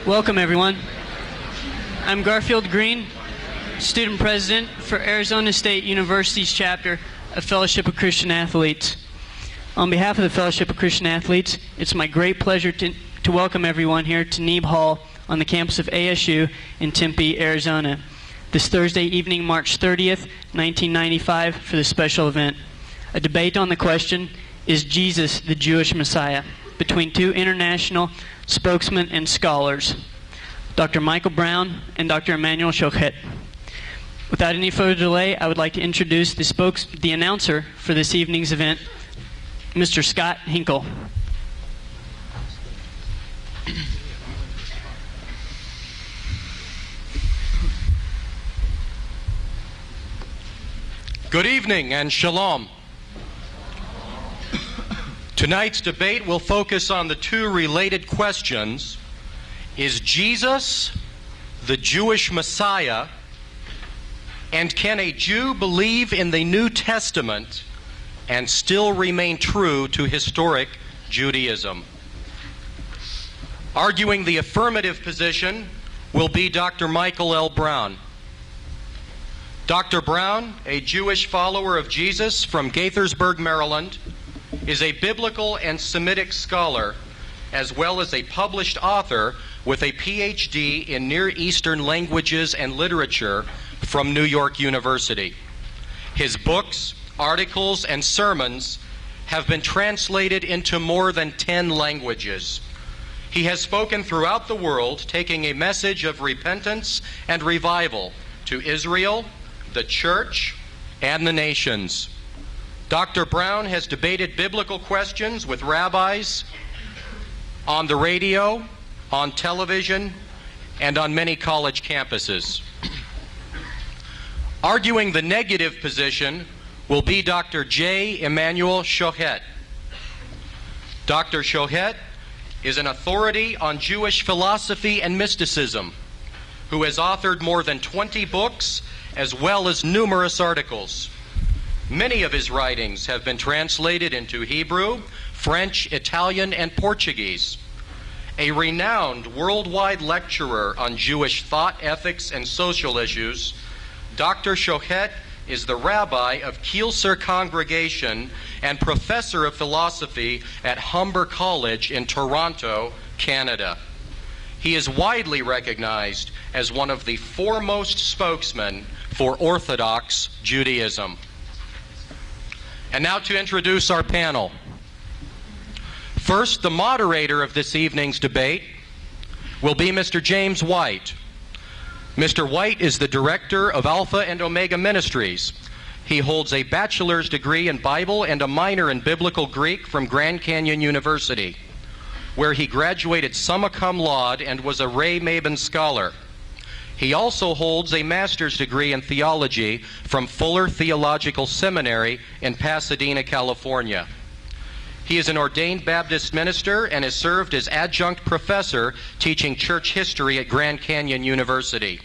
Welcome, everyone. I'm Garfield Green, student president for Arizona State University's chapter of Fellowship of Christian Athletes. On behalf of the Fellowship of Christian Athletes, it's my great pleasure to welcome everyone here to Neeb Hall on the campus of ASU in Tempe, Arizona, this Thursday evening, March 30th, 1995, for this special event. A debate on the question, is Jesus the Jewish Messiah, between two international spokesmen and scholars, Dr. Michael Brown and Dr. Emmanuel Shochet. Without any further delay, I would like to introduce the announcer for this evening's event, Mr. Scott Hinkle. Good evening and shalom. Tonight's debate will focus on the two related questions: is Jesus the Jewish Messiah, and can a Jew believe in the New Testament and still remain true to historic Judaism? Arguing the affirmative position will be Dr. Michael L. Brown. Dr. Brown, a Jewish follower of Jesus from Gaithersburg, Maryland, is a biblical and Semitic scholar, as well as a published author with a PhD in Near Eastern languages and literature from New York University. His books, articles, and sermons have been translated into more than 10 languages. He has spoken throughout the world, taking a message of repentance and revival to Israel, the church, and the nations. Dr. Brown has debated biblical questions with rabbis on the radio, on television, and on many college campuses. Arguing the negative position will be Dr. J. Emmanuel Shochet. Dr. Shochet is an authority on Jewish philosophy and mysticism, who has authored more than 20 books as well as numerous articles. Many of his writings have been translated into Hebrew, French, Italian, and Portuguese. A renowned worldwide lecturer on Jewish thought, ethics, and social issues, Dr. Shochet is the rabbi of Kielcer Congregation and professor of philosophy at Humber College in Toronto, Canada. He is widely recognized as one of the foremost spokesmen for Orthodox Judaism. And now to introduce our panel. First, the moderator of this evening's debate will be Mr. James White. Mr. White is the director of Alpha and Omega Ministries. He holds a bachelor's degree in Bible and a minor in Biblical Greek from Grand Canyon University, where he graduated summa cum laude and was a Ray Mabin Scholar. He also holds a master's degree in theology from Fuller Theological Seminary in Pasadena, California. He is an ordained Baptist minister and has served as adjunct professor teaching church history at Grand Canyon University.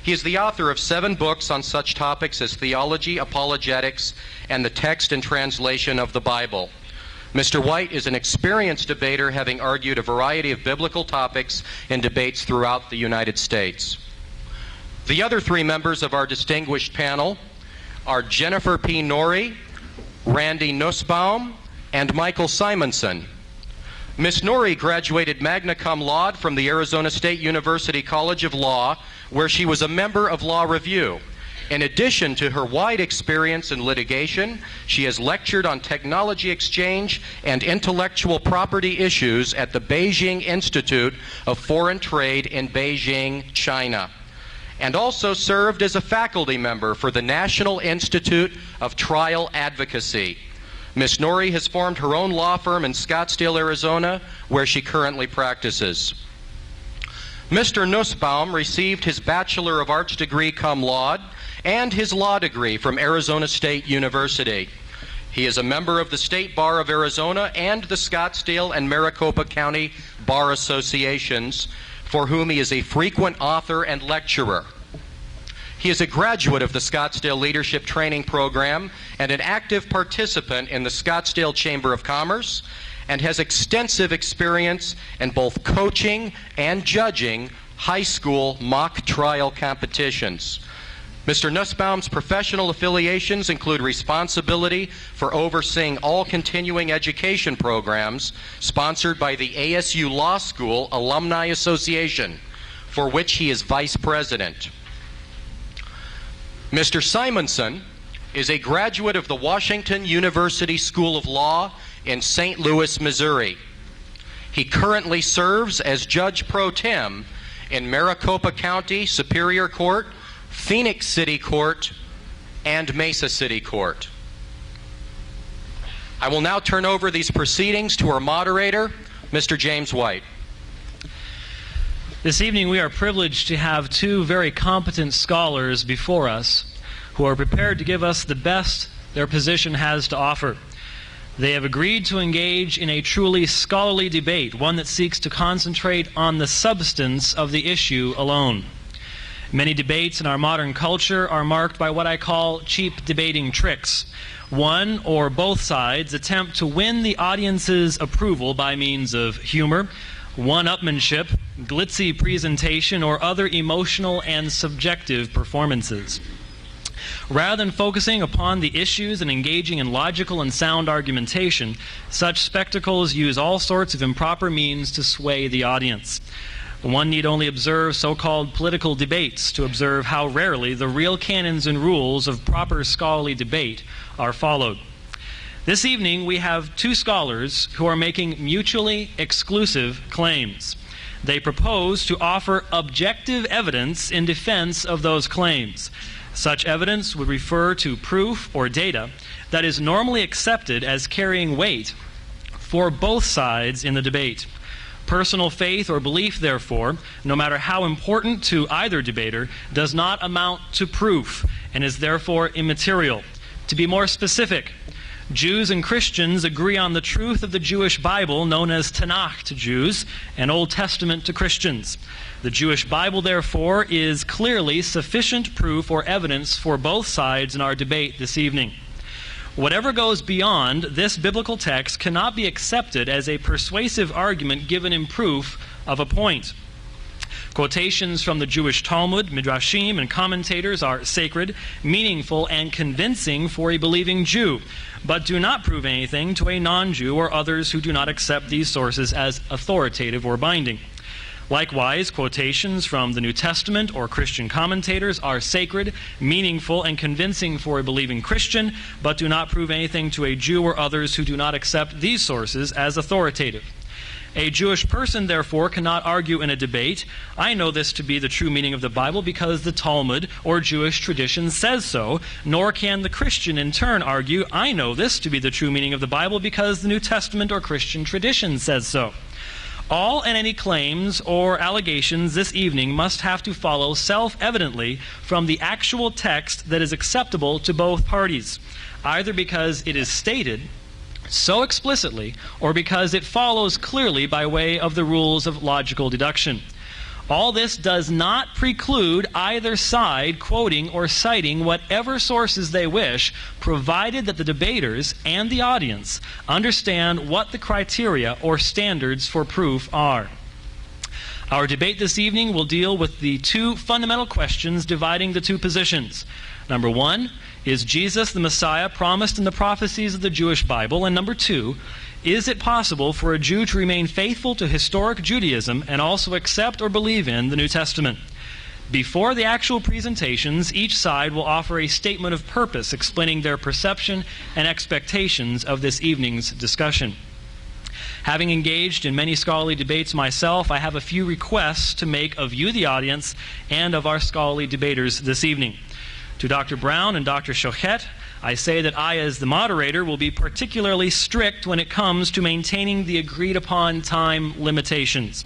He is the author of 7 books on such topics as theology, apologetics, and the text and translation of the Bible. Mr. White is an experienced debater, having argued a variety of biblical topics in debates throughout the United States. The other 3 members of our distinguished panel are Jennifer P. Norrie, Randy Nussbaum, and Michael Simonson. Ms. Norrie graduated magna cum laude from the Arizona State University College of Law, where she was a member of Law Review. In addition to her wide experience in litigation, she has lectured on technology exchange and intellectual property issues at the Beijing Institute of Foreign Trade in Beijing, China, and also served as a faculty member for the National Institute of Trial Advocacy. Ms. Norrie has formed her own law firm in Scottsdale, Arizona, where she currently practices. Mr. Nussbaum received his Bachelor of Arts degree cum laude and his law degree from Arizona State University. He is a member of the State Bar of Arizona and the Scottsdale and Maricopa County Bar Associations, for whom he is a frequent author and lecturer. He is a graduate of the Scottsdale Leadership Training Program and an active participant in the Scottsdale Chamber of Commerce, and has extensive experience in both coaching and judging high school mock trial competitions. Mr. Nussbaum's professional affiliations include responsibility for overseeing all continuing education programs sponsored by the ASU Law School Alumni Association, for which he is vice president. Mr. Simonson is a graduate of the Washington University School of Law in St. Louis, Missouri. He currently serves as Judge Pro Tem in Maricopa County Superior Court, Phoenix City Court, and Mesa City Court. I will now turn over these proceedings to our moderator, Mr. James White. This evening we are privileged to have two very competent scholars before us who are prepared to give us the best their position has to offer. They have agreed to engage in a truly scholarly debate, one that seeks to concentrate on the substance of the issue alone. Many debates in our modern culture are marked by what I call cheap debating tricks. One or both sides attempt to win the audience's approval by means of humor, one-upmanship, glitzy presentation, or other emotional and subjective performances. Rather than focusing upon the issues and engaging in logical and sound argumentation, such spectacles use all sorts of improper means to sway the audience. One need only observe so-called political debates to observe how rarely the real canons and rules of proper scholarly debate are followed. This evening we have two scholars who are making mutually exclusive claims. They propose to offer objective evidence in defense of those claims. Such evidence would refer to proof or data that is normally accepted as carrying weight for both sides in the debate. Personal faith or belief, therefore, no matter how important to either debater, does not amount to proof and is therefore immaterial. To be more specific, Jews and Christians agree on the truth of the Jewish Bible, known as Tanakh to Jews and Old Testament to Christians. The Jewish Bible, therefore, is clearly sufficient proof or evidence for both sides in our debate this evening. Whatever goes beyond this biblical text cannot be accepted as a persuasive argument given in proof of a point. Quotations from the Jewish Talmud, Midrashim, and commentators are sacred, meaningful, and convincing for a believing Jew, but do not prove anything to a non-Jew or others who do not accept these sources as authoritative or binding. Likewise, quotations from the New Testament or Christian commentators are sacred, meaningful, and convincing for a believing Christian, but do not prove anything to a Jew or others who do not accept these sources as authoritative. A Jewish person, therefore, cannot argue in a debate, I know this to be the true meaning of the Bible because the Talmud or Jewish tradition says so, nor can the Christian in turn argue, I know this to be the true meaning of the Bible because the New Testament or Christian tradition says so. All and any claims or allegations this evening must have to follow self-evidently from the actual text that is acceptable to both parties, either because it is stated so explicitly or because it follows clearly by way of the rules of logical deduction. All this does not preclude either side quoting or citing whatever sources they wish, provided that the debaters and the audience understand what the criteria or standards for proof are. Our debate this evening will deal with the two fundamental questions dividing the two positions. Number one, is Jesus the Messiah promised in the prophecies of the Jewish Bible? And number two, is it possible for a Jew to remain faithful to historic Judaism and also accept or believe in the New Testament? Before the actual presentations, each side will offer a statement of purpose explaining their perception and expectations of this evening's discussion. Having engaged in many scholarly debates myself, I have a few requests to make of you, the audience, and of our scholarly debaters this evening. To Dr. Brown and Dr. Shochet, I say that I, as the moderator, will be particularly strict when it comes to maintaining the agreed-upon time limitations.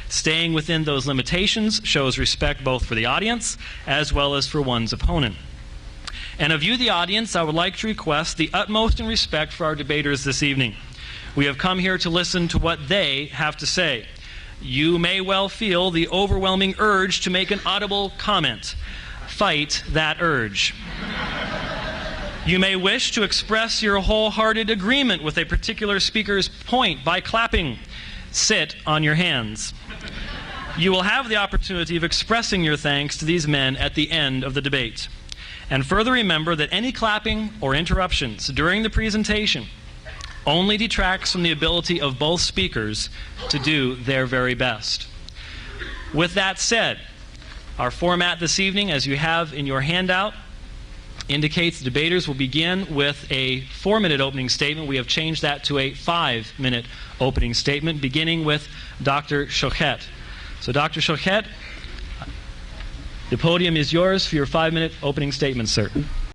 Staying within those limitations shows respect both for the audience as well as for one's opponent. And of you, the audience, I would like to request the utmost in respect for our debaters this evening. We have come here to listen to what they have to say. You may well feel the overwhelming urge to make an audible comment. fight that urge. You may wish to express your wholehearted agreement with a particular speaker's point by clapping. Sit on your hands. You will have the opportunity of expressing your thanks to these men at the end of the debate. And further remember that any clapping or interruptions during the presentation only detracts from the ability of both speakers to do their very best. With that said, our format this evening, as you have in your handout, indicates the debaters will begin with a 4-minute opening statement. We have changed that to a 5-minute opening statement, beginning with Dr. Shochet. So, Dr. Shochet, the podium is yours for your 5-minute opening statement, sir.